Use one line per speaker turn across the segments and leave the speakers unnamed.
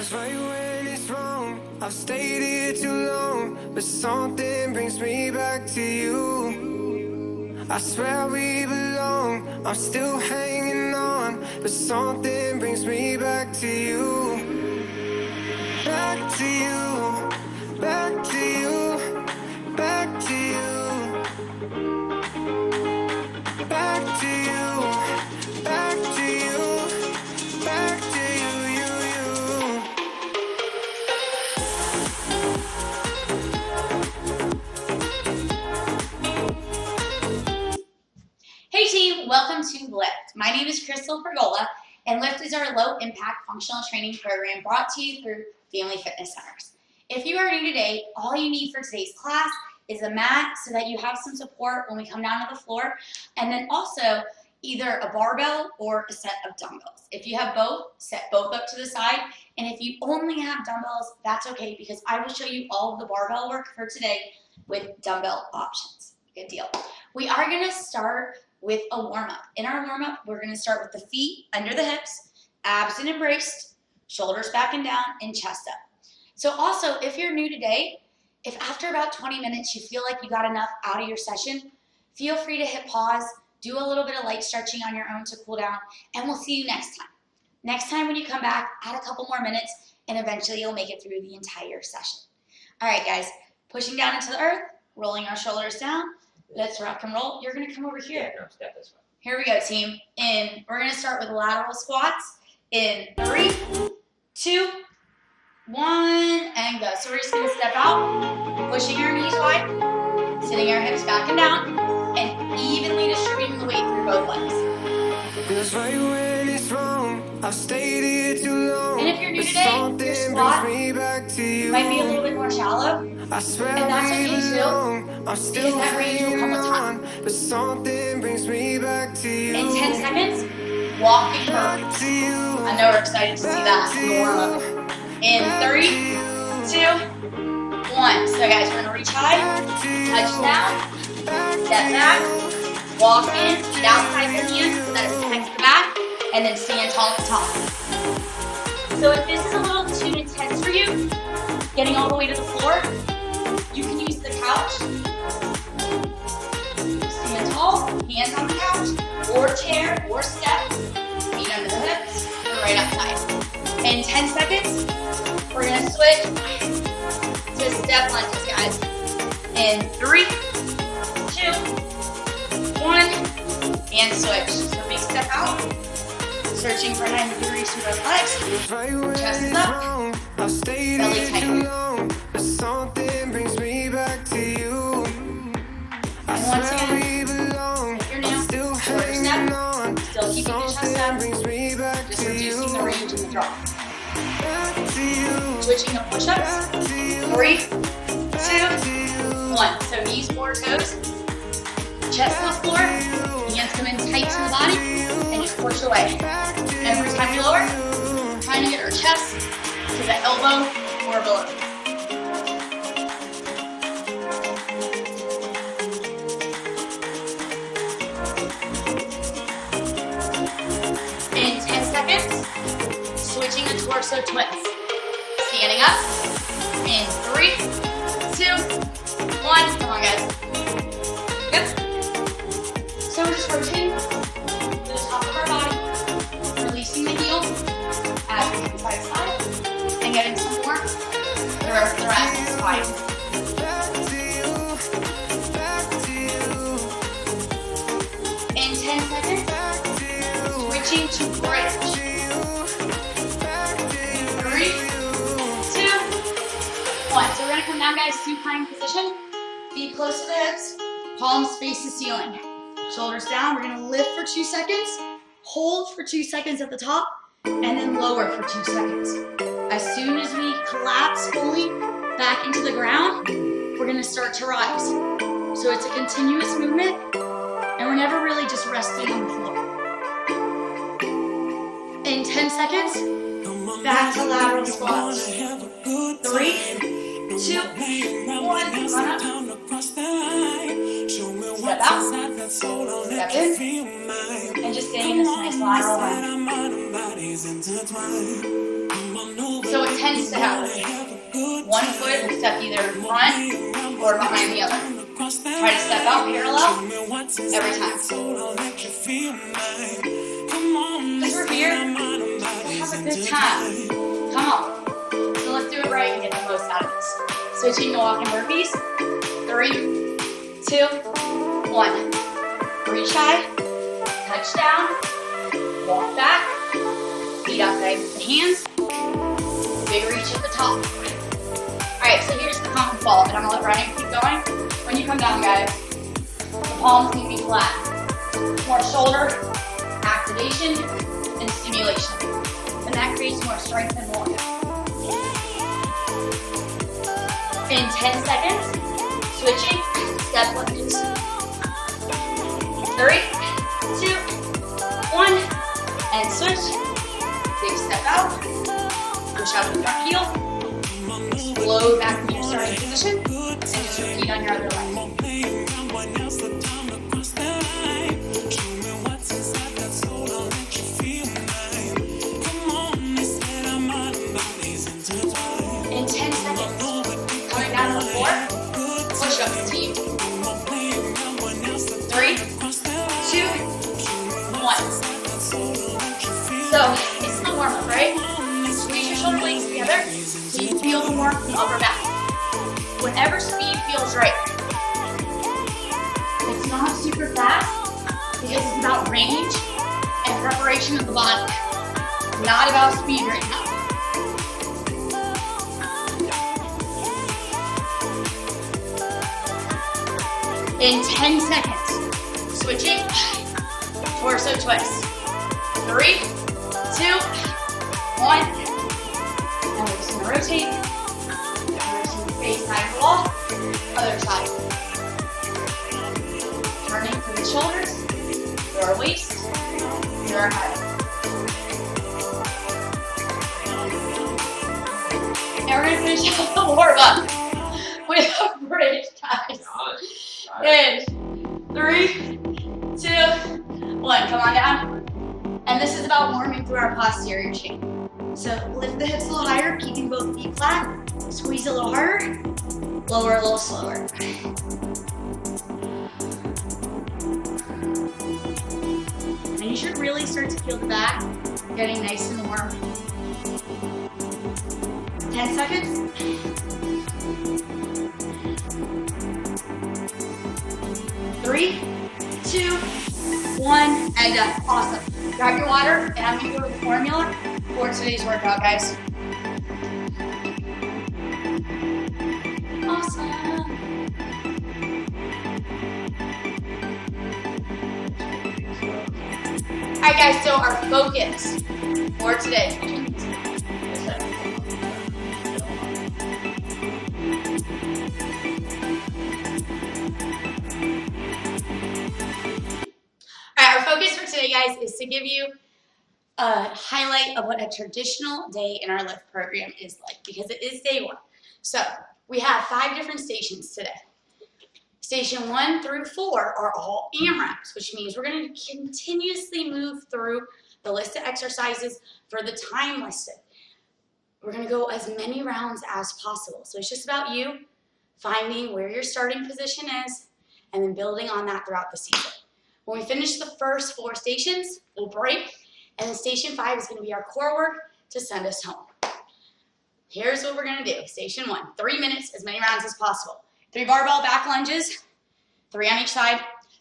Feels right when it's wrong. I've stayed here too long, but something brings me back to you. I swear we belong. I'm still hanging on, but something brings me back to you. Back to you, back to you, back to you, back to you, back to you, back to you, you.
Hey team, welcome to Lift. My name is Crystal Pergola, and Lift is our low-impact functional training program brought to you through Family Fitness Centers. If you are new today, all you need for today's class is a mat so that you have some support when we come down to the floor, and then also either a barbell or a set of dumbbells. If you have both, set both up to the side, and if you only have dumbbells, that's okay because I will show you all of the barbell work for today with dumbbell options. Good deal. We are going to start with a warm-up. In our warm-up, we're going to start with the feet under the hips, abs and embraced, shoulders back and down, and chest up. So also, if you're new today, if after about 20 minutes you feel like you got enough out of your session, feel free to hit pause, do a little bit of light stretching on your own to cool down, and we'll see you next time. Next time when you come back, add a couple more minutes, and eventually you'll make it through the entire session. All right, guys, pushing down into the earth, rolling our shoulders down. Let's rock and roll. You're going to come over here.
Yeah, no, step this way.
Here we go, team. We're going to start with lateral squats in 3, 2, 1, and go. So we're just going to step out, pushing our knees wide, sitting our hips back and down, and evenly distributing the weight through both legs.
Feels right when it's wrong. I've stayed here too long.
And if you're new today, your squat might be a little bit more shallow,
I swear
and that's okay too.
I'm still
that range will come with time.
but something brings me back to you.
In 10 seconds, walking burpees. I know we're excited to see that in the warm-up. In 3, 2, 1. So guys, we're gonna reach high, touch down, step back, walk in, feet outside the hands so that it protects the back, and then stand tall at the top. So if this is a little too intense for you, getting all the way to the floor, you can use the couch. Stand tall, hands on the couch, or chair, or step, feet under the hips, or right outside. In 10 seconds, we're gonna switch to step lunges, guys. In 3, 2, 1, and switch. So big step out, searching for 90 degrees through both legs, chest is up, belly tight.
Something brings me back to you.
And once again, if you're new, shorter step, still keeping your chest up, just reducing the range in the drop. Switching to push-ups, 3, 2, 1. So knees, forward toes, chest on the floor, hands come in tight to the body, and just push away. Every time we lower, trying to get our chest to the elbow or below. In 10 seconds, switching to torso twist. Standing up in 3, 2, 1. Come on, guys. Yep. So we're just rotating to the top of our body, releasing the heels as we come side to side, and getting some more. The rest of the rest is fine. In 10 seconds, switching to bridge. 3, 2, 1. So we're gonna come down, guys, supine position. Feet close to the hips, palms face the ceiling. Shoulders down. We're gonna lift for 2 seconds, hold for 2 seconds at the top, and then lower for 2 seconds. As soon as we collapse fully back into the ground, we're gonna start to rise. So it's a continuous movement, and we're never really just resting on the floor. In 10 seconds, back to lateral squats. 3, 2, 1, run up. Step out, step in, and just stay in this nice lateral run. So it tends to happen. One foot will step either in front or behind the other. Try to step out parallel every time. Because we're here to have a good time. Come on. So let's do it right and get the most out of this. Switching to walking burpees. 3, 2, 1. Reach high. Touch down. Walk back. Feet outside with the hands. Big reach at the top. Alright, so here's the common fall, and I'm gonna let Ryan keep going. When you come down, guys, the palms need to be flat. More shoulder activation and stimulation. And that creates more strength and more. In 10 seconds, switching, step lunges. 3, 2, 1, and switch. Big step out. Push out the front heel. Explode back into your starting position. And just repeat on your other leg. In 10 seconds, coming down to the floor, push up team. 3, 2, 1. So, it's the warm up, right? Squeeze your shoulder blades together so you can feel the warmth in the upper back. Whatever speed feels right. It's not super fast because it's about range and preparation of the body. Not about speed right now. In 10 seconds, switching, torso twist. 3, 2, 1. And we're just gonna rotate. Face side wall, other side. Turning through the shoulders, through our waist, through our head. And we're gonna finish off the warm up with a bridge, guys. In 3, 2, 1. Come on down. And this is about warming through our posterior chain. So lift the hips a little higher, keeping both feet flat. Squeeze a little harder. Lower a little slower. And you should really start to feel the back getting nice and warm. 10 seconds. 3, 2, 1, and done. Awesome. Grab your water, and I'm going to go to the formula for today's workout, guys. Awesome. Alright, guys, so our focus for today. Our focus for today, guys, is to give you a highlight of what a traditional day in our lift program is like, because it is day 1. So we have 5 different stations today. Station 1 through 4 are all AMRAPs, which means we're going to continuously move through the list of exercises for the time listed. We're going to go as many rounds as possible. So it's just about you finding where your starting position is and then building on that throughout the season. When we finish the first 4 stations, we'll break, and then station 5 is going to be our core work to send us home. Here's what we're going to do. Station 1, 3 minutes, as many rounds as possible. 3 barbell back lunges, 3 on each side,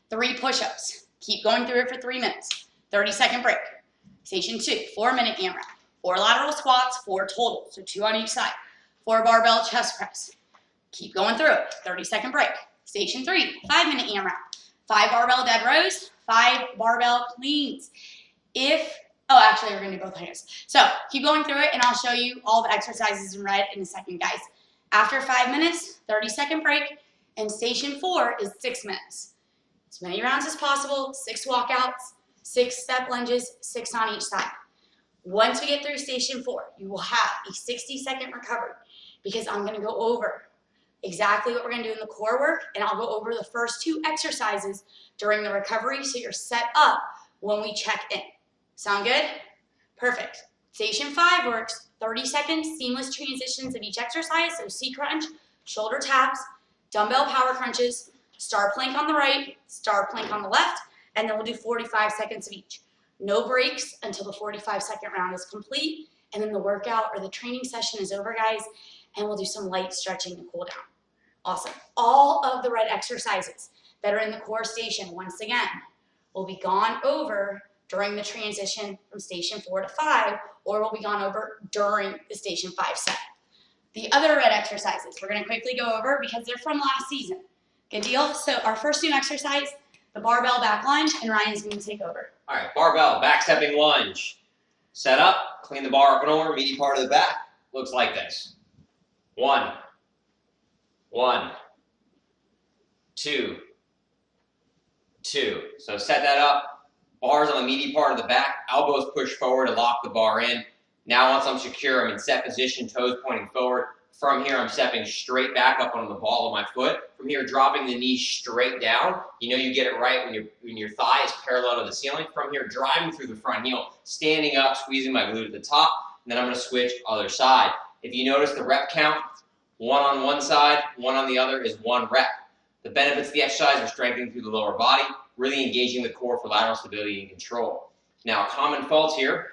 3 push-ups. Keep going through it for 3 minutes. 30-second break. Station 2, 4-minute AMRAP. 4 lateral squats, 4 total, so 2 on each side. 4 barbell chest press. Keep going through it. 30-second break. Station 3, 5-minute AMRAP. 5 barbell dead rows, 5 barbell cleans. Actually, we're going to do both hands. So keep going through it, and I'll show you all the exercises in red in a second, guys. After 5 minutes, 30-second break, and station 4 is 6 minutes. As many rounds as possible, 6 walkouts, 6 step lunges, 6 on each side. Once we get through station 4, you will have a 60-second recovery, because I'm going to go over exactly what we're going to do in the core work, and I'll go over the first 2 exercises during the recovery so you're set up when we check in. Sound good? Perfect. Station 5 works 30 seconds, seamless transitions of each exercise, so C crunch, shoulder taps, dumbbell power crunches, star plank on the right, star plank on the left, and then we'll do 45 seconds of each. No breaks until the 45-second round is complete, and then the workout or the training session is over, guys, and we'll do some light stretching to cool down. Awesome. All of the red exercises that are in the core station, once again, will be gone over during the transition from station 4 to 5, or will be gone over during the station 5 set. The other red exercises, we're going to quickly go over because they're from last season. Good deal? So our first new exercise, the barbell back lunge, and Ryan's going to take over.
All right, barbell back stepping lunge. Set up, clean the bar up and over, meaty part of the back. Looks like this. 1, 2, 2. So set that up. Bars on the meaty part of the back. Elbows push forward to lock the bar in. Now once I'm secure, I'm in set position, toes pointing forward. From here, I'm stepping straight back up onto the ball of my foot. From here, dropping the knee straight down. You know you get it right when your thigh is parallel to the ceiling. From here, driving through the front heel, standing up, squeezing my glute at the top. And then I'm going to switch other side. If you notice the rep count, 1 on one side, 1 on the other is 1 rep. The benefits of the exercise are strengthening through the lower body, really engaging the core for lateral stability and control. Now, common faults here.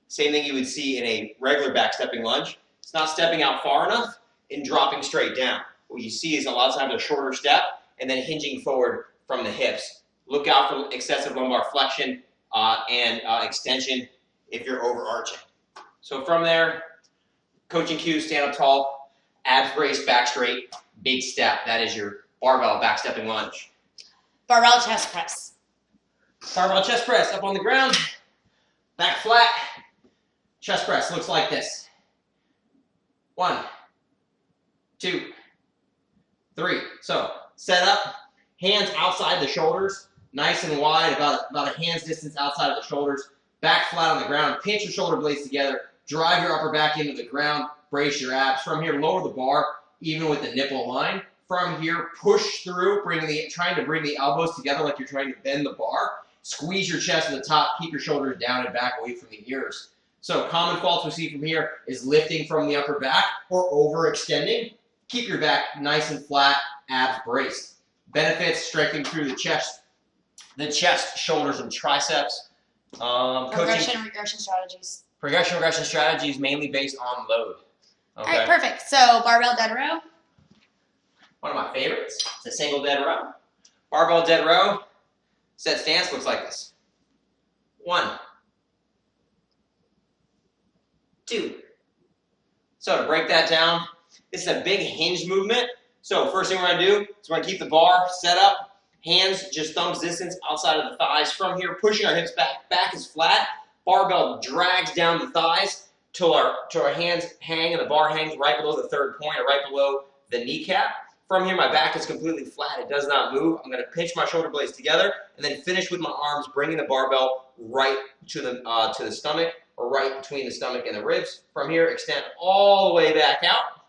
Same thing you would see in a regular back stepping lunge. It's not stepping out far enough and dropping straight down. What you see is a lot of times a shorter step and then hinging forward from the hips. Look out for excessive lumbar flexion and extension if you're overarching. So from there, coaching cues, stand up tall, abs braced, back straight, big step. That is your barbell back stepping lunge.
Barbell chest press.
Barbell chest press, up on the ground, back flat. Chest press looks like this. 1, 2, 3. So set up, hands outside the shoulders, nice and wide, about a hand's distance outside of the shoulders. Back flat on the ground, pinch your shoulder blades together, drive your upper back into the ground, brace your abs. From here, lower the bar, even with the nipple line. From here, push through, trying to bring the elbows together like you're trying to bend the bar. Squeeze your chest to the top, keep your shoulders down and back away from the ears. So common faults we see from here is lifting from the upper back or overextending. Keep your back nice and flat, abs braced. Benefits, strengthening through the chest, shoulders, and triceps.
Progression and regression strategies.
Regression strategies mainly based on load. Okay.
All right, perfect. So barbell dead row.
One of my favorites. It's a single dead row. Barbell dead row. Set stance looks like this. 1, 2. So to break that down, this is a big hinge movement. So first thing we're going to do is we're going to keep the bar set up. Hands just thumbs distance outside of the thighs. From here, pushing our hips back. Back is flat. Barbell drags down the thighs till our hands hang and the bar hangs right below the third point or right below the kneecap. From here, my back is completely flat. It does not move. I'm going to pinch my shoulder blades together and then finish with my arms, bringing the barbell right to the stomach or right between the stomach and the ribs. From here, extend all the way back out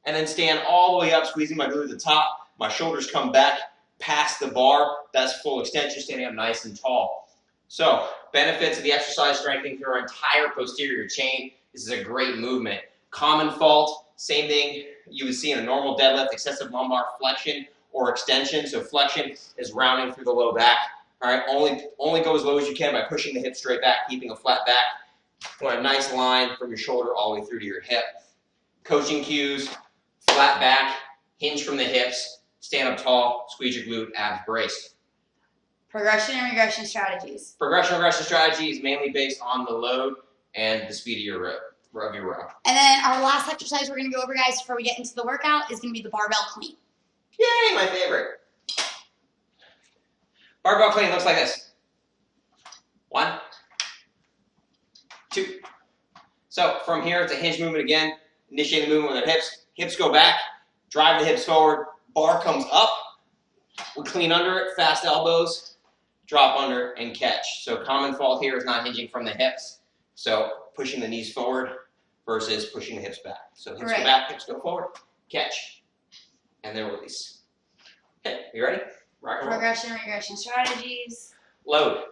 and then stand all the way up, squeezing my glute at the top. My shoulders come back past the bar. That's full extension, standing up nice and tall. So, benefits of the exercise, strengthening through our entire posterior chain. This is a great movement. Common fault, same thing you would see in a normal deadlift, excessive lumbar flexion or extension. So flexion is rounding through the low back. All right, only go as low as you can by pushing the hips straight back, keeping a flat back. Want a nice line from your shoulder all the way through to your hip. Coaching cues, flat back, hinge from the hips, stand up tall, squeeze your glute, abs braced.
Progression and regression strategies.
Progression and regression strategy is mainly based on the load and the speed of your row.
And then our last exercise we're going to go over, guys, before we get into the workout is going to be the barbell clean.
Yay, my favorite. Barbell clean looks like this. 1, 2. So from here, it's a hinge movement again. Initiate the movement with our hips. Hips go back. Drive the hips forward. Bar comes up. We clean under it. Fast elbows. Drop under and catch. So common fault here is not hinging from the hips. So pushing the knees forward versus pushing the hips back. So hips go back, hips go forward, catch, and then release. Okay, you ready? Rock and roll.
Progression and regression strategies.
Load.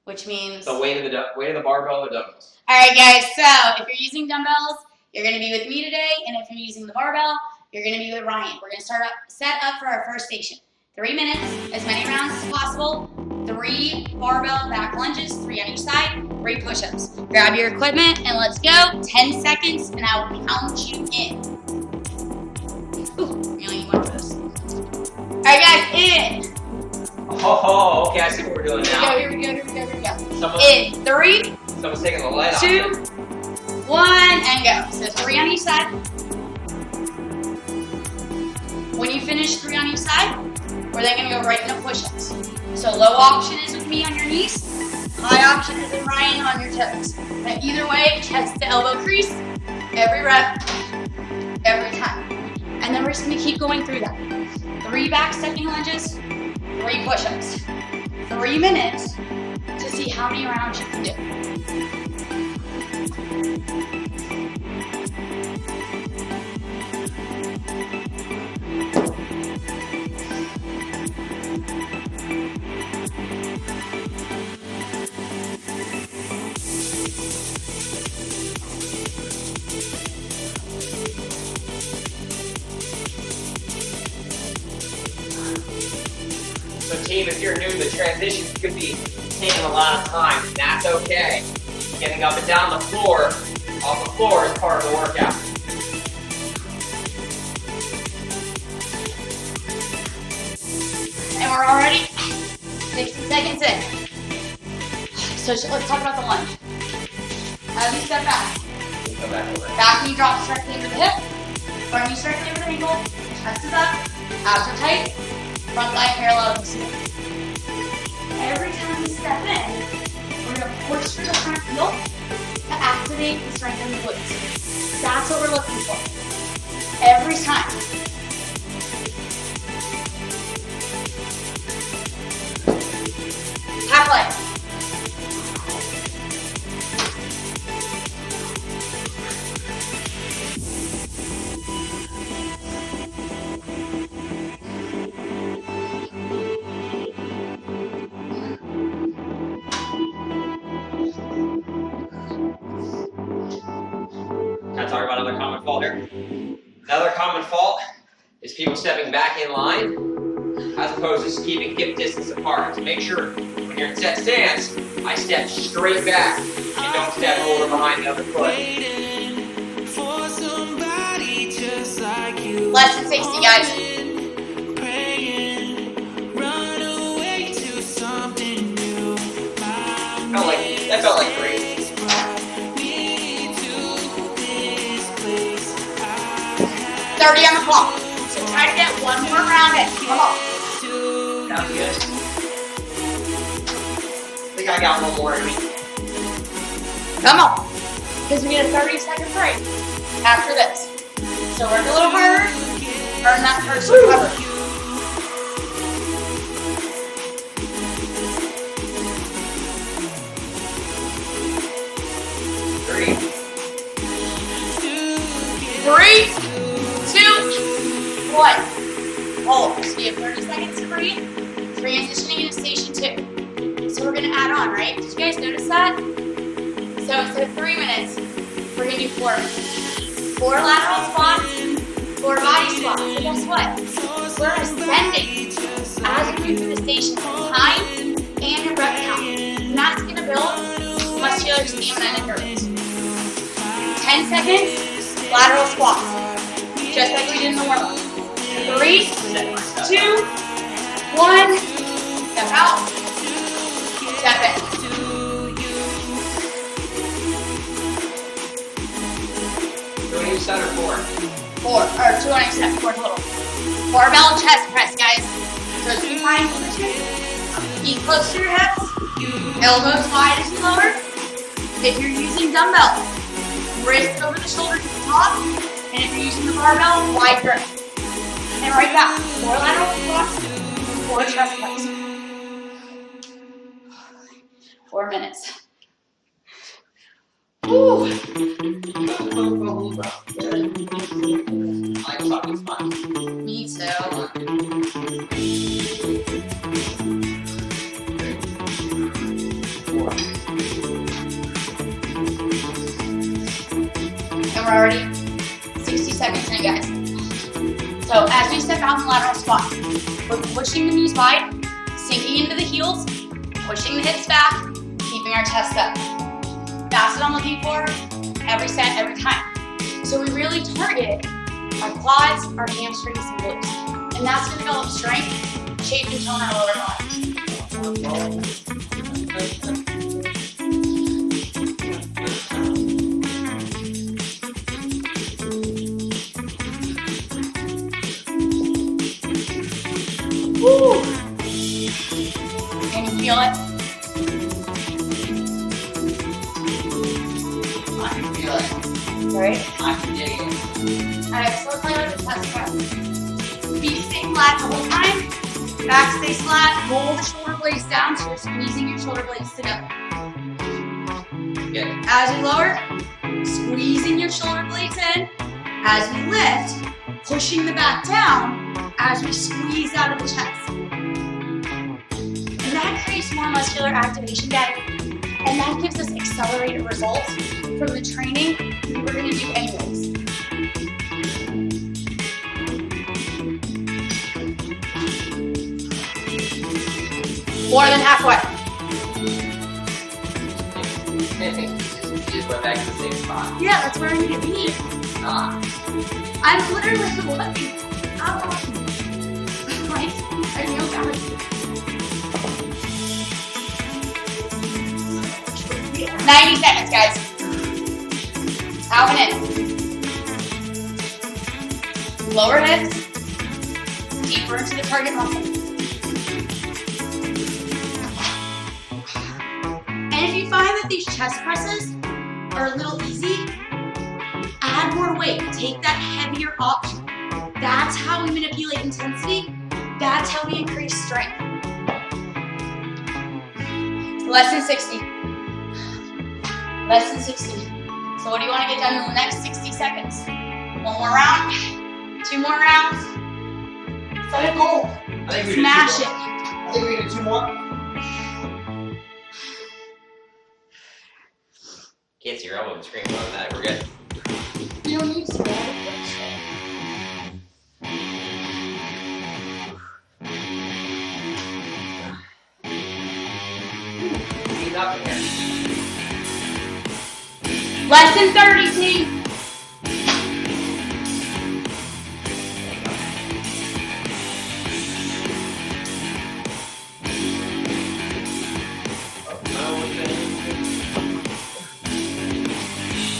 which means
the weight of the barbell or dumbbells.
All right, guys. So if you're using dumbbells, you're going to be with me today, and if you're using the barbell, you're going to be with Ryan. We're going to set up for our first station. 3 minutes, as many rounds as possible. 3 barbell back lunges, 3 on each side, 3 push-ups. Grab your equipment and let's go. 10 seconds, and I will count you in. Ooh, you only need one of those. All right, guys, in.
Oh, okay, I see what we're doing now.
Here we go. In 3,
Someone's taking the light off.
2, 1, and go. So 3 on each side. When you finish 3 on each side, we're then going to go right into push-ups. So low option is with me on your knees. High option is with Ryan on your toes. And either way, chest to elbow crease. Every rep, every time. And then we're just going to keep going through that. 3 back stepping lunges, 3 push-ups. 3 minutes to see how many rounds you can do.
So team, if you're new, the transition could be taking a lot of time, and that's okay. Getting up and down the floor, off the floor is part of the workout.
And we're already 60 seconds in. So let's talk about the lunge. As you step back.
Come back over.
Back knee drops directly over the hip. Front knee directly over the ankle. Chest is up. Abs are tight. Front thigh parallel to the ceiling. Every time we step in, we're going to push through the front heel to activate and strengthen the glutes. That's what we're looking for. Every time. Half leg.
Can I talk about another common fault here? Another common fault is people stepping back in line as opposed to just keeping hip distance apart. To make sure when you're in set stance, I step straight back and don't step over behind the other foot.
Less than 60, guys.
That felt like great.
30 on the clock. So try to get one more round in. Come on.
Sounds good. I think I got one more in me.
Come on. Because we get a 30-second break after this. So work a little harder. Earn that first recovery. Three, 2, 1. Hold. So you have 30 seconds to breathe. Transitioning into station 2. So we're going to add on, right? Did you guys notice that? So instead of 3 minutes, we're going to do 4 minutes. 4 lateral squats, 4 body squats. So guess what? We're ascending as we move through the station time and your rep count. And that's going to build muscular stamina and endurance. 10 seconds. Lateral squats, just like we did in the warm-up. 3, 2, 1, step out, step in.
Go to each side or 4?
4, or 2 on each side, 4 total. Barbell chest press, guys. So supine position, feet close to your hips, elbows wide as you lower. If you're using dumbbell, wrist over the shoulder to the top, and if you're using the barbell, wide grip. And right back, 4 lateral squats, 4 chest press. 4 minutes. Woo!
I like chocolate sponge.
Me too. we're already 60 seconds in, guys. So as we step out in lateral squat, we're pushing the knees wide, sinking into the heels, pushing the hips back, keeping our chest up. That's what I'm looking for every set, every time. So we really target our quads, our hamstrings, and glutes. And that's gonna develop strength, shape, and tone our lower body. Woo! Can you feel it?
I can feel it.
Right?
I can dig it.
Alright, so let's play with the chest press. Feet stay flat the whole time. Back stays flat. Roll the shoulder blades down so you're squeezing your shoulder blades together.
Good.
As we lower, squeezing your shoulder blades in. As we lift, pushing the back down as we squeeze out of the chest. And that creates more muscular activation, guys. And that gives us accelerated results from the training we were going to do anyways. More than halfway.
You just went back to the same spot.
Yeah, that's where I need to be. I'm literally looking. How awesome. Right? I know that. 90 seconds, guys. Out and in. Lower hips. Deeper into the target muscle. And if you find that these chest presses are a little easy, add more weight. Take that heavier option. That's how we manipulate intensity. That's how we increase strength. Less than 60. Less than 60. So what do you want to get done in the next 60 seconds? One more round, 2 more rounds. Set a goal. Smash it.
I think we can do 2 more. Can't see your elbow on the screen on that. We're good.
You don't need to.
Heat up in here.
Less than 30, team.
Oh,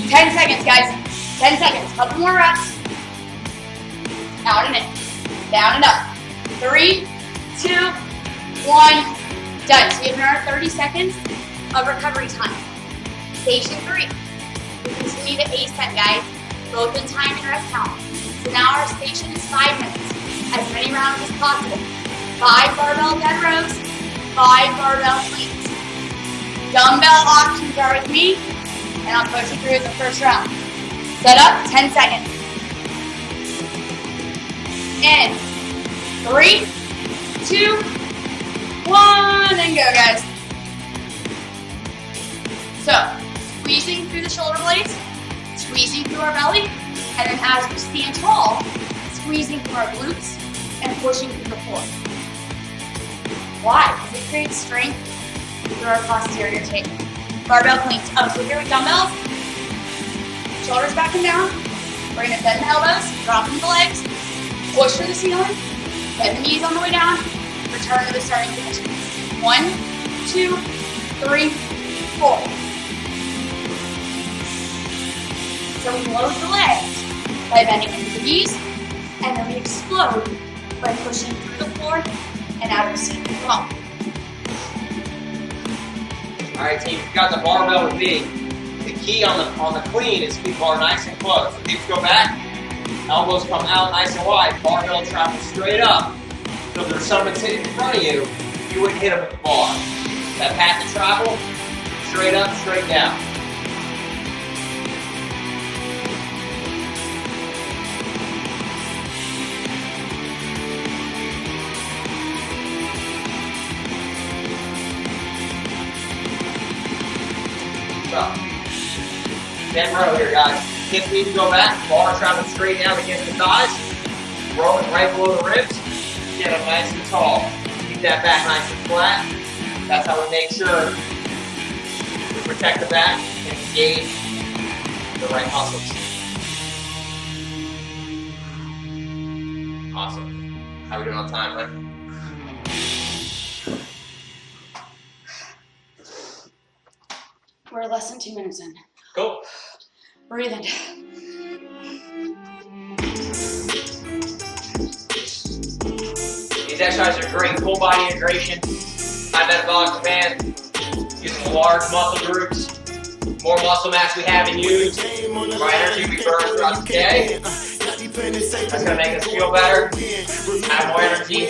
10 seconds, guys. 10 seconds. Couple more reps. Out and in. Down and up. 3, 2, 1. Done. So we have another 30 seconds of recovery time. Station 3. We continue to ascend, guys, both in time and rest count. So now our station is 5 minutes, as many rounds as possible. 5 barbell dead rows, 5 barbell cleans. Dumbbell options are with me, and I'll coach you through the first round. Set up, 10 seconds. In 3, 2, 1, and go, guys. So, squeezing through the shoulder blades, squeezing through our belly, and then as we stand tall, squeezing through our glutes and pushing through the floor. Why? Because it creates strength through our posterior chain. Barbell cleans. Oh, so here with dumbbells, shoulders back and down. We're going to bend the elbows, dropping the legs, push to the ceiling, bend the knees on the way down, return to the starting position. 1, 2, 3, 4. So we load the legs by bending into the knees, and then we explode by pushing through the floor and out of the seat. Come on.
All right, team, you've got the barbell with me. The key on the clean is keep bar nice and close. So hips go back, elbows come out nice and wide. Barbell travels straight up. So if there's someone sitting in front of you, you wouldn't hit them with the bar. That path to travel, straight up, straight down. So, dead row here, guys. Hips need to go back. Bar travel straight down against the thighs. Roll it right below the ribs. Get them nice and tall. Keep that back nice and flat. That's how we make sure we protect the back and engage the right muscles. Awesome. How are we doing on time, man?
We're less than 2 minutes in.
Cool.
Breathing.
These exercises are great full body integration, high metabolic demand, using large muscle groups. More muscle mass we have and use, more energy we burn throughout the day. That's going to make us feel better, have more energy,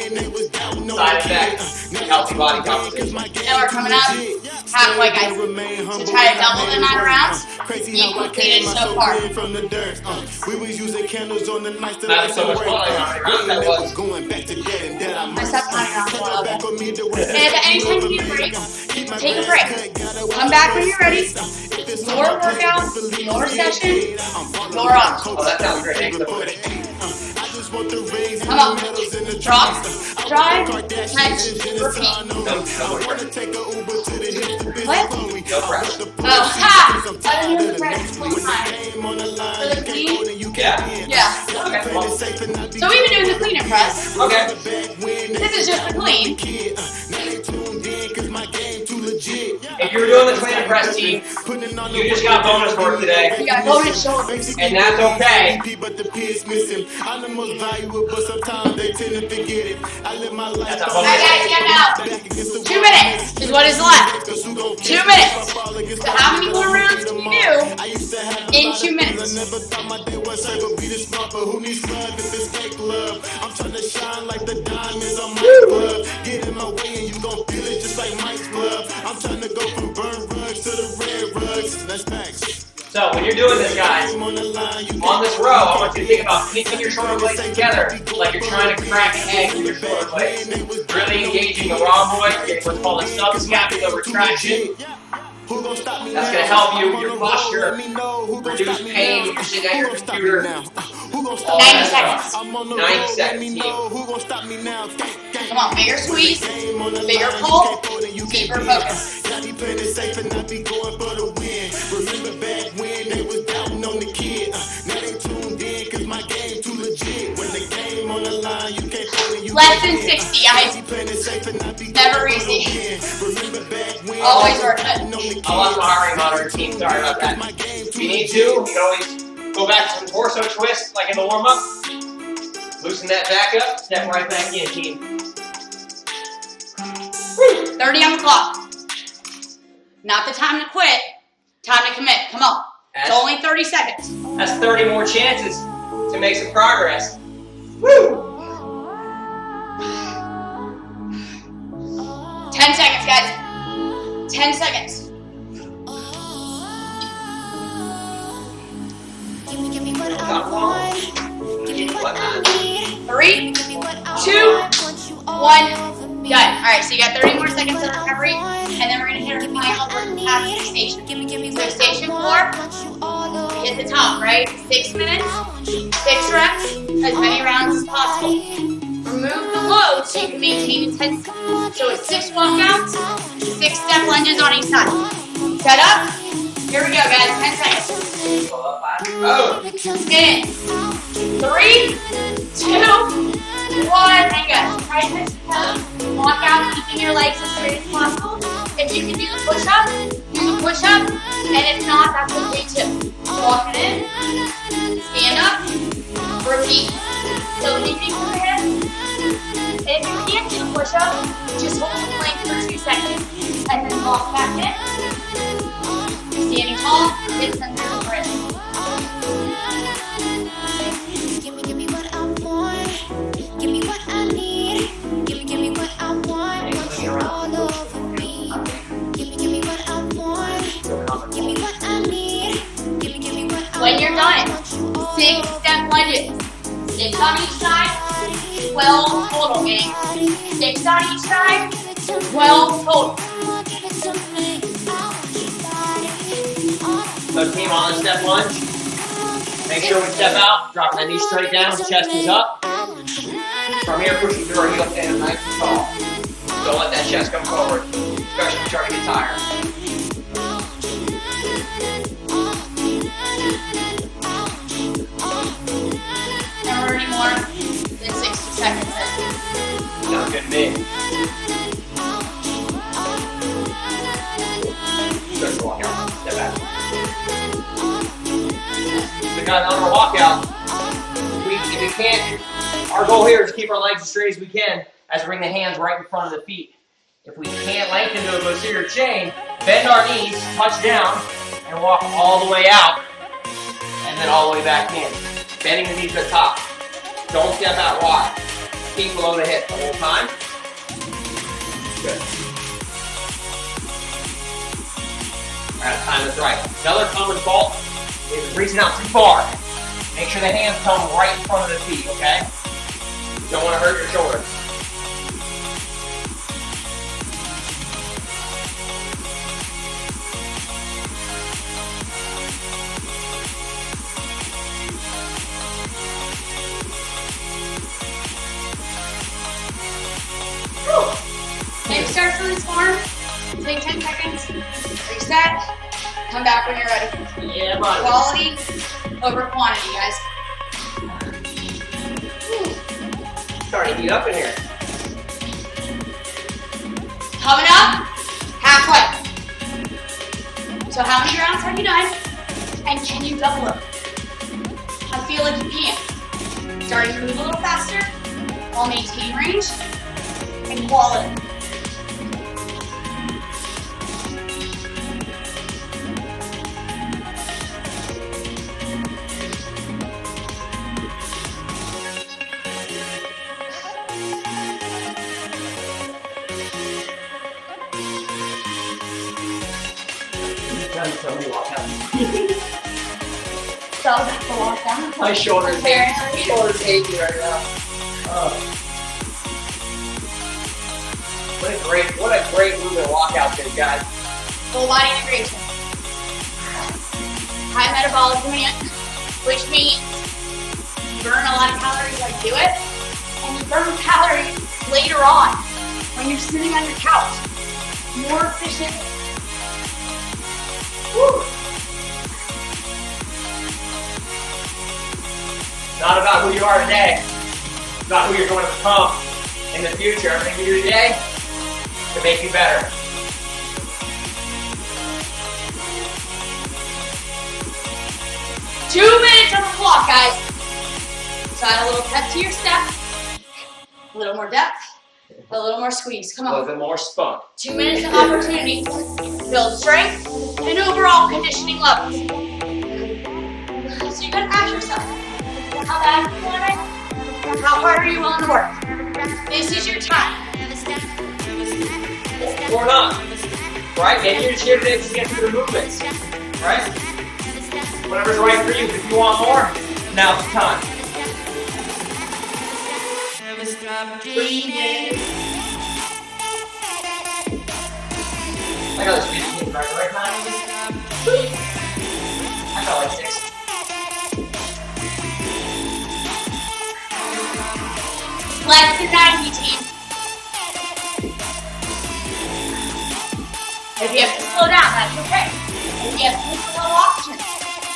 side effects, healthy body composition.
And we're coming up halfway, guys. So try to double the amount of rounds you completed so far.
Having so much fun, how many rounds that was.
I stopped counting rounds a while ago. And anytime you need a break, take a break. Come back when you're ready. Your workout, your session, your option.
Oh, that sounds great. Thanks so much.
Come on. Drop, drive, catch, repeat. What?
No press.
Oh, ha! I don't know the press full time. For the clean?
Yeah?
Yeah.
Okay, well.
So we've been doing the clean and press.
Okay.
This is just the clean.
If you were doing the clean and press team, you just got bonus work today.
You got bonus shoulders.
And that's okay.
That's a
bonus.
Alright guys, get out. 2 minutes is what is left. 2 minutes. So how many more rounds can you do in 2 minutes?
So when you're doing this, guys, on this row, I want you to think about pinching your shoulder blades together like you're trying to crack an egg with your shoulder blades. Really engaging the rhomboid, getting what's called a subscapular retraction. That's going to help you with your posture, reduce pain when you're sitting at your computer.
90 seconds.
90 seconds, team.
Come on, bigger squeeze, bigger pull, deeper focus. Less than 60, guys. Never easy. Always worth it.
I lost my heart rate monitor, team. Sorry about that. If you need to, you can always go back to some torso twists like in the warm-up. Loosen that back up, step right back in, team.
30 on the clock. Not the time to quit. Time to commit. Come on. It's only 30 seconds.
That's 30 more chances to make some progress. Woo!
10 seconds, guys. 10 seconds.
Give me what I want. Give me what I need.
3, 2, 1, done. Alright, so you got 30 more seconds of recovery, and then we're going to hit our final work after the station. So station 4, hit the top, right? 6 minutes, 6 reps, as many rounds as possible. Remove the load so you can maintain intensity. So it's 6 walkouts, 6 step lunges on each side. Set up. Here we go, guys. 10 seconds.
Oh!
In 3, 2, 1, hang on. Try to walk out, keeping your legs as straight as possible. If you can do the push-up, do the push-up. And if not, that's okay too. Walk it in, stand up, repeat. So leaning your hips. If you can't do the push-up, just hold the plank for 2 seconds and then walk back in. Standing tall, hips under the wrist.
Give me what I want. Give me what I need. Give me what I want. Want you all over me. Give me what I want. Give me what I need. Give me what I want.
When you're done, 6 step lunges. 6 on each side, 12 total, gang. 6 on each side, 12 total.
So team on the step lunge. Make sure we step out, dropping that knee straight down, chest is up. From here, pushing through our heel stand nice and tall. Don't let that chest come forward, especially if you're starting to get tired.
Never any more than 60 seconds in.
Sounds good to me. Start to walk out. Step back. We got another walkout. If we can't, our goal here is to keep our legs as straight as we can as we bring the hands right in front of the feet. If we can't lengthen to a posterior chain, bend our knees, touch down, and walk all the way out, and then all the way back in. Bending the knees to the top. Don't step out wide. Feet below the hip the whole time. Good. Alright, time is right. Another common fault is reaching out too far. Make sure the hands come right in front of the feet, okay? Don't want to hurt your shoulders.
Maybe start from this form. Take 10 seconds. Reset. Come back when you're ready.
Yeah, buddy.
Quality over quantity, guys.
Starting to heat up in here.
Coming up, halfway. So how many rounds have you done? And can you double them? I feel like you can. Starting to move a little faster while maintaining range and quality. So that's the walk down.
My shoulders aching right now. What a great movement walkout today, guys.
Full body integration. High metabolic demand, which means you burn a lot of calories while you do it, and you burn calories later on when you're sitting on your couch. More efficient. Woo.
Not about who you are today. It's about who you're going to become in the future. Everything you do today to make you better.
Two minutes on the clock, guys. So add a little pep to your step, a little more depth, a little more squeeze. Come
A
on.
little bit more spunk.
2 minutes of opportunity. Build strength and overall conditioning levels. So you gotta ask yourself, how bad do you want it? How hard are you willing to work? This is your time.
Or not. Right? Maybe you're just here today to get through the movements. Right? Whatever's right for you. If you want more, now's the time. I got this music right now. I got like 6.
Less than 90, team. If you have to slow down, that's okay. If you have to take a little oxygen,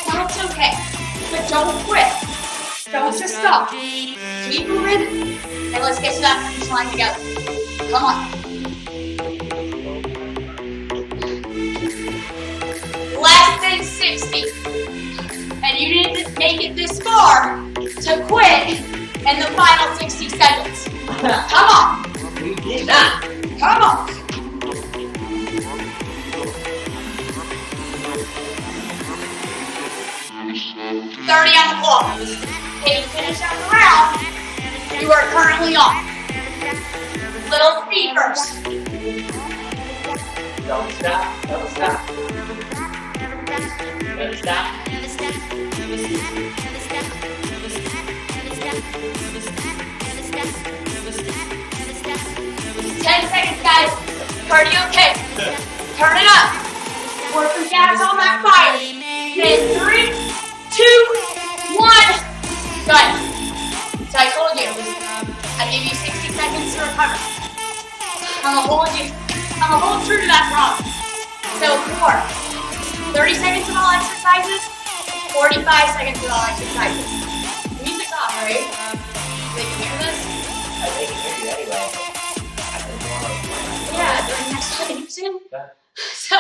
that's okay. But don't quit. Don't just stop. Keep moving, and let's get to that finish line together. Come on. Less than 60. And you didn't make it this far to quit in the final 60 seconds. Come on.
We did that.
Come on. $30 on the clock. If you finish out the round, you are currently on. Little speed first.
Don't stop. Don't stop. Don't stop.
10 seconds, guys. Cardio kick. Turn it up. Work the gas on that fire. In 3, 2, I'm gonna hold true to that promise. So 30 seconds with all exercises, 45 seconds with all exercises. Music's off, right? They can hear this?
I think you hear you anyway.
Yeah, during the explanation. So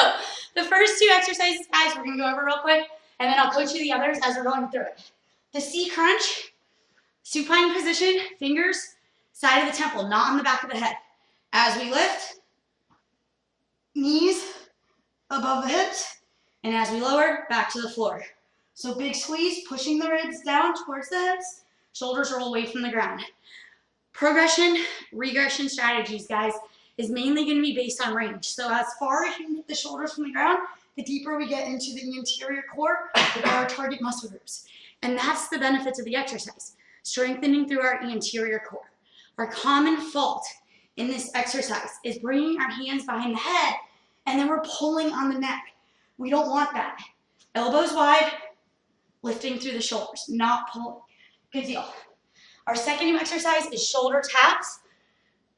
the first two exercises, guys, we're gonna go over real quick, and then I'll coach you the others as we're going through it. The C crunch, supine position, fingers, side of the temple, not on the back of the head. As we lift, knees above the hips, and as we lower, back to the floor. So big squeeze, pushing the ribs down towards the hips, shoulders roll away from the ground. Progression, regression strategies, guys, is mainly going to be based on range. So as far as you can get the shoulders from the ground, the deeper we get into the anterior core with our target muscle groups. And that's the benefits of the exercise, strengthening through our anterior core. Our common fault in this exercise is bringing our hands behind the head and then we're pulling on the neck. We don't want that. Elbows wide, lifting through the shoulders, not pulling. Good deal. Our second new exercise is shoulder taps.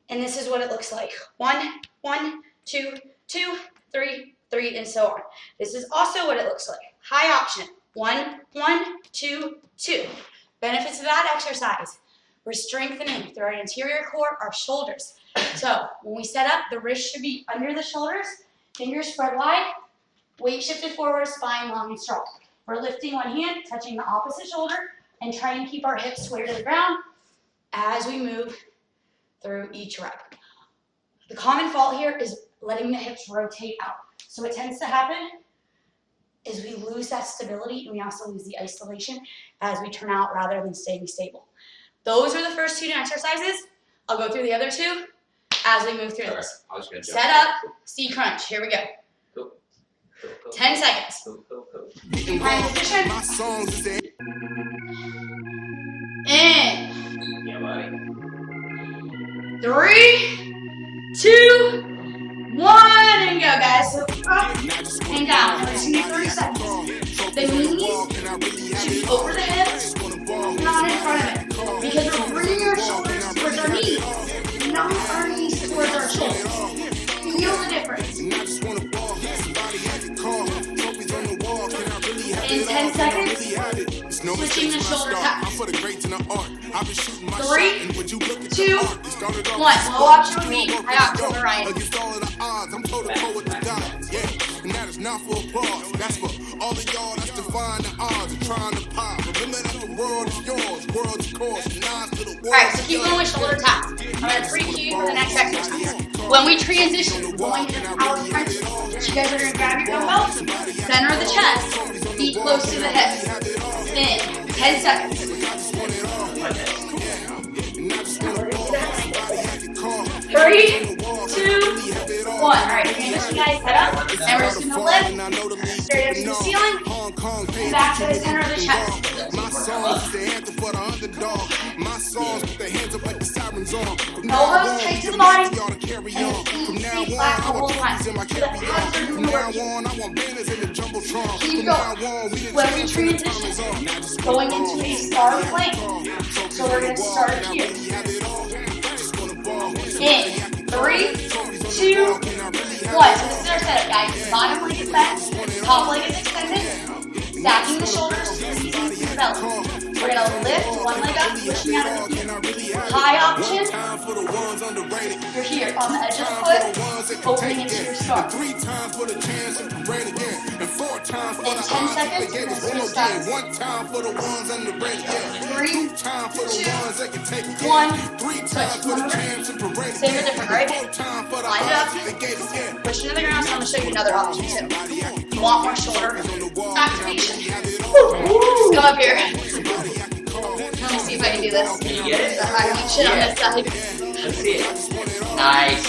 And this is what it looks like. 1, 1, 2, 2, 3, 3, and so on. This is also what it looks like. High option. 1, 1, 2, 2. Benefits of that exercise. We're strengthening through our anterior core, our shoulders. So when we set up, the wrist should be under the shoulders, fingers spread wide, weight shifted forward, spine long and strong. We're lifting one hand, touching the opposite shoulder, and trying to keep our hips square to the ground as we move through each rep. The common fault here is letting the hips rotate out. So what tends to happen is we lose that stability and we also lose the isolation as we turn out rather than staying stable. Those are the first two exercises. I'll go through the other two as we move through this. Set up, C crunch. Here we go.
Cool.
10 seconds.
Cool.
Supine position. In.
Yeah, buddy.
3, 2, 1, and go, guys. So up and down. We're just gonna do 30 seconds. The knees should be over the hips, not in front of it. Because we're bringing our shoulders towards our knees, not our knees towards our shoulders. Feel the difference. In 10 seconds, switching the shoulder taps. 3, 2, 1. Low option with me. High option with Ryan.
And that is not for applause. That's for all of y'all that's defying the odds and trying to pop. Remember that the world is yours, world's course, nines to the world.
Alright, so keep going with shoulder taps. I'm going to pre-cue you for the next exercise. When we transition, going into power crunch, you guys are going to grab your dumbbell, center of the chest, feet close to the hips. In 10 seconds. 3, 2, 1. Alright, transition, guys, head up. And we're just going to lift straight up to the ceiling and back to the center of the chest. Elbows tight to the body and feet stay flat the whole time. So the abs are doing the work. Keep going. When we transition, going into a star plank. So we're going to start here. In 3, 2, 1. So this is our setup, guys. Bottom leg is bent, top leg is extended, stacking the shoulders, squeezing through the belly. We're going to lift one leg up, pushing out of the feet. High option. You're here on the edge of the foot, opening into your star. In 10 seconds, you're going to switch sides. 3, 2, 1. Switch. One over. Same or different, right? Line it up. Push into the ground, so I'm going to show you another option too. You want more shoulder activation. Let's go up here. Let me see if I can do this.
Can you get it?
The high option on this side.
Let's see it. Nice.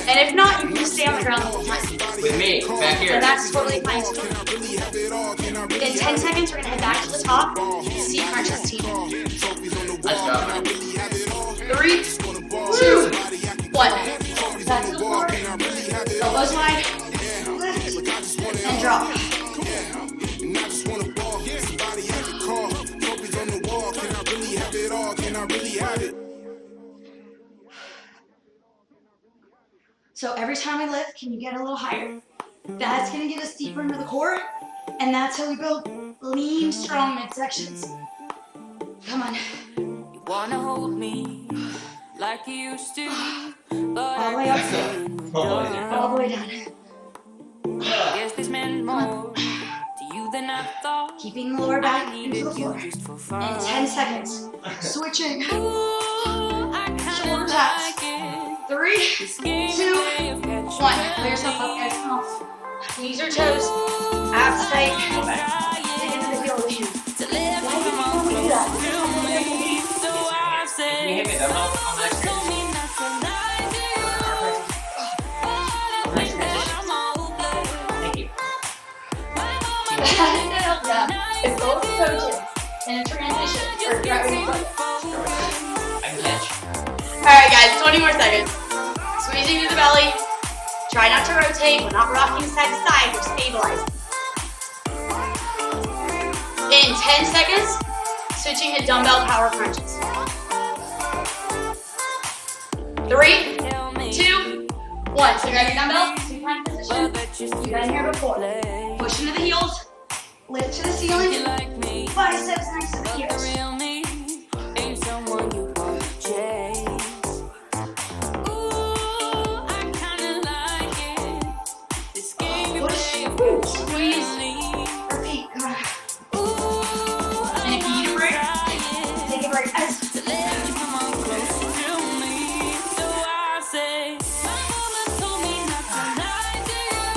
And if not, you can just stay on the ground the whole time.
With me, back here.
And that's totally fine too. In 10 seconds, we're going to head back to the top. C crunches team.
Let's go.
3, 2, 1. Back to the floor. Elbows wide. Lift. And drop. So every time we lift, can you get a little higher? That's gonna get us deeper into the core, and that's how we build lean, strong midsections. Come on.
You wanna hold me like you used to, but
All the way up. All the way down.
guess this meant more to you than I thought.
Keeping the lower back
I
into the
needed you
floor.
just for fun.
In 10 seconds. Switching.
Ooh, I kinda
Shoulder taps.
like it.
3,
This game
2,
way of catching
1. Pull yourself up, guys. Come off. Knees or toes. Abs tight. Dig into the heel again.
to let
Why
me
do you
come
want to do that?
through me. So I say,
Can you hit me dumbbell on the next
told me not to lie to you. But I think that I'm hopeless.
Thank you.
Yeah. It's both coaches in a transition. Or right when you put it.
I can catch.
Alright guys, 20 more seconds. Squeezing through the belly. Try not to rotate. We're not rocking side to side. We're stabilizing. In 10 seconds, switching to dumbbell power crunches. 3, 2, 1. So grab your dumbbell, supine position. You've been here before. Push into the heels. Lift to the ceiling. Biceps next to the ears.
Real me ain't someone you purchase. Ooh, I kinda like it. This game you
Push,
play
squeeze, repeat. Come on. And if you need a break, take a break. Guys.
to let you come on close to me. So I say, my mama told me not to lie to you,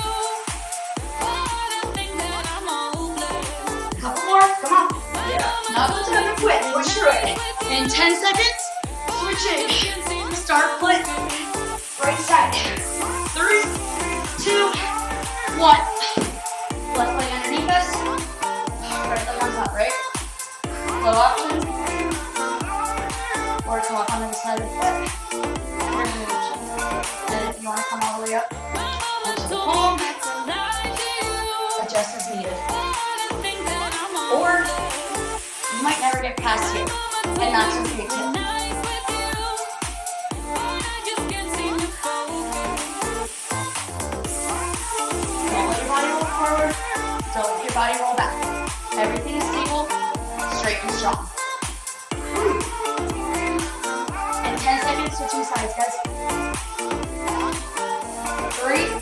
but I think that I'm hopeless.
Couple more. Come on.
Yeah.
Not the time to quit. Push through it. In 10 seconds, switching. Start flip. Right side. 3, 2, 1. Left leg underneath us. Right leg on top, right? Low option. Or come up on the side of the foot. Or and if you want to come all the way up onto the palm, adjust as needed. Or you might never get past here, and that's okay too. Don't let your body roll forward. Don't let your body roll back. Everything is stable, straight and strong. In 10 seconds, switching sides, guys. 3,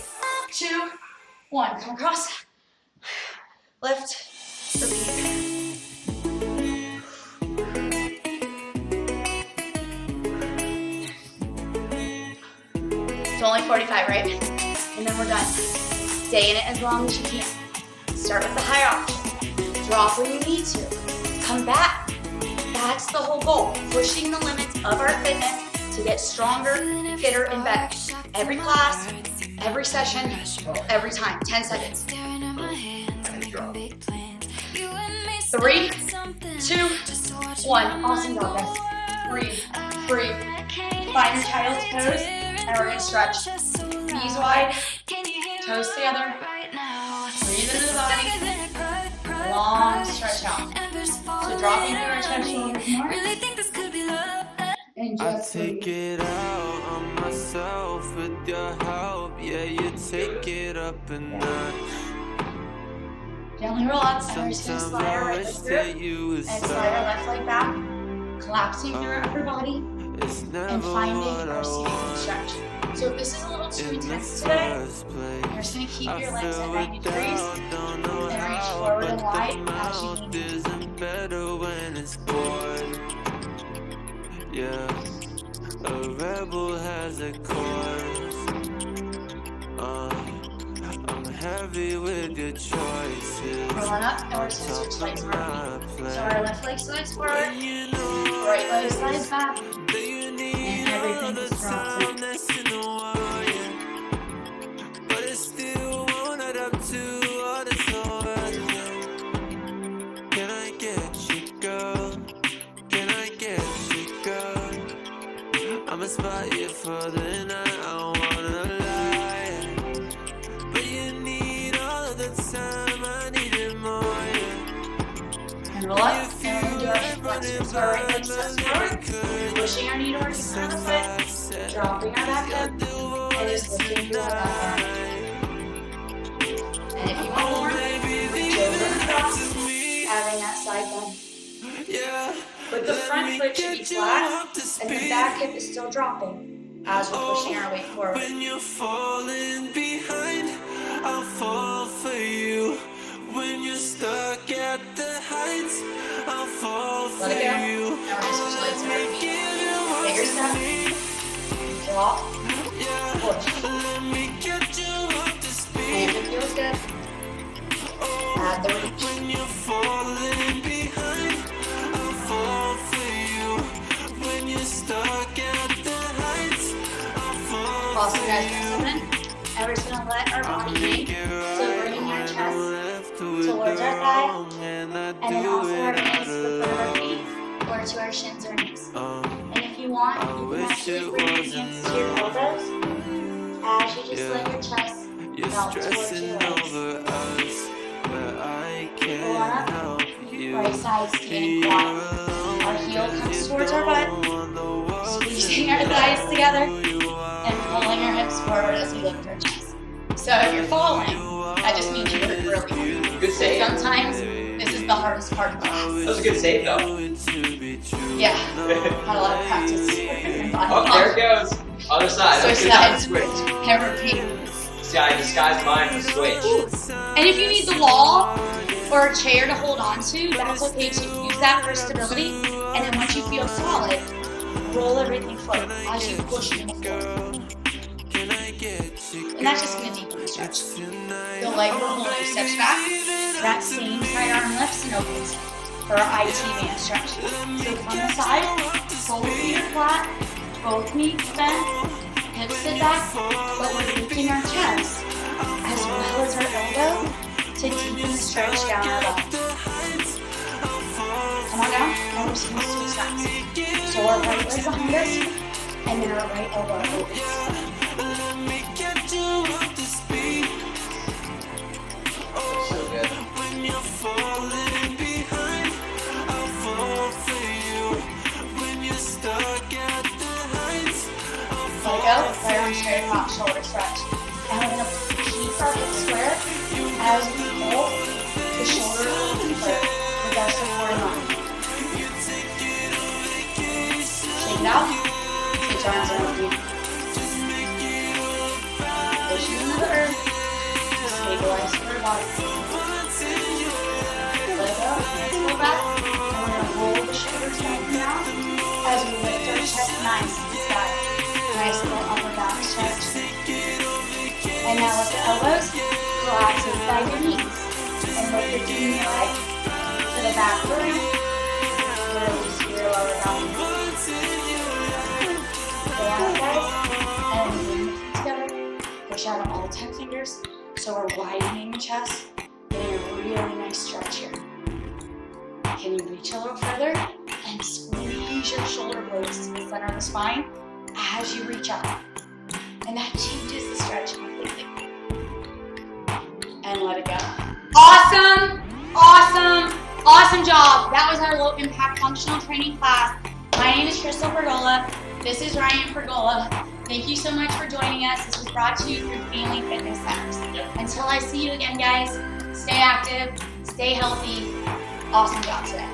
2, 1. Come across. Lift. Repeat. It's only 45, right? And then we're done. Stay in it as long as you can. Start with the higher option. Drop when you need to. Come back. That's the whole goal. Pushing the limits of our fitness to get stronger, fitter, and better. Every class, every session, every time. 10 seconds. 3, 2, 1. Awesome job, guys. Breathe. Breathe. Find your child's pose, and we're going to stretch. Knees wide, toes together. Breathe into the body. Long stretch out. So dropping through our chest shoulders more. And
I
just
take
breathe.
it out on myself with your help. Yeah, you take it up a notch.
Gently relax, and we're just going to
Sometimes
slide our
I
right
wish
leg
that
through.
you would
And slide our left leg back. Collapsing through our upper body.
It's never
And finding
what I
our seated
want
stretch. So if this is a little too
in the
intense today,
first place.
you're just going to keep
I
your legs at
feel
90 degrees.
down, don't know
And reach
how,
forward
but
and wide
the
as you
mouth
can.
isn't better when it's bored. Yeah, a rebel has a cause. I'm heavy with your choices.
Roll on up, and we're just going to switch legs around. So our left leg slides forward, right leg slides back, and everything just drops in.
But it's still won't add up to all this hard. Can I get you, girl? Can I get you, girl? I'ma spot you for the night. I don't wanna lie, but you need all of the time. I need it more.
And roll up, and we're going to do our hip flexors. So our right leg steps forward, pushing our knee towards the front of the foot, dropping our back hip, and just lifting your head up. And if you want more, reach over and across, having that side bend. But the front foot should be flat, and the back hip is still dropping as we're pushing our weight forward.
When you're falling behind, I'll fall for you. When you're stuck at the heights, I'll fall for
Let it go.
you.
Now we're going to switch legs and repeat. Bigger step. Drop. Push. And if it feels good, add the reach.
When you're falling behind, I'll fall for you. When you're stuck at the heights, I'll fall
Also,
for
guys,
you.
and we're just going to let our body hang. So bringing our chest towards our thigh, and then also our hands to the front of our feet or to our shins or knees. And if you want, you can actually bring your hands to your elbows as you just let your chest melt towards your legs. Pull on up, right side standing flat. Our heel comes towards our butt, squeezing our thighs together, and pulling our hips forward as we lift our chest. So if you're falling, that just means you work really hard.
Good save.
Sometimes this is the hardest part of class.
That was a good save, though.
Yeah, had a lot of practice.
Oh, there it goes. Other side. That was
Switch
good time to
sides.
switch.
And repeat.
See, I disguised mine for switch.
And if you need the wall or a chair to hold on to, that's okay too. Use that for stability. And then once you feel solid, roll everything forward as you push and forward. And that's just going to deepen the stretch. The leg will hold you steps back. That same side arm lifts and opens for our IT band stretch. So from the side, both feet are flat, both knees bent, hips sit back, but we're reaching our chest as well as our elbow to deepen the stretch down our back. Come on down, and we're just going to switch sides. So our right leg behind us, and then our right elbow opens.
So good.
Let go, right arm straight across, shoulder stretch. And we're going to keep our hips square as we pull the shoulder a little deeper with our supporting arm. Shake it out, switch arms around you. Pushing into the earth, stabilize your body. Let it go, let's go back, and we're going to roll the shoulders back and down as we lift our chest nice and sky. Nice little upper back stretch. And now with the elbows, relax inside your knees. And lift your knee leg to the back of the ring. Release your lower back. Stay on it, guys. And bring the feet together. Push out on all 10 fingers. So we're widening the chest. Getting a really nice stretch here. Can you reach a little further? And squeeze your shoulder blades to the center of the spine as you reach up. And that changes the stretch completely. And let it go. Awesome! Awesome! Awesome job! That was our low impact functional training class. My name is Crystal Pergola. This is Ryan Pergola. Thank you so much for joining us. This was brought to you through Family Fitness Centers. Until I see you again, guys, stay active, stay healthy. Awesome job today.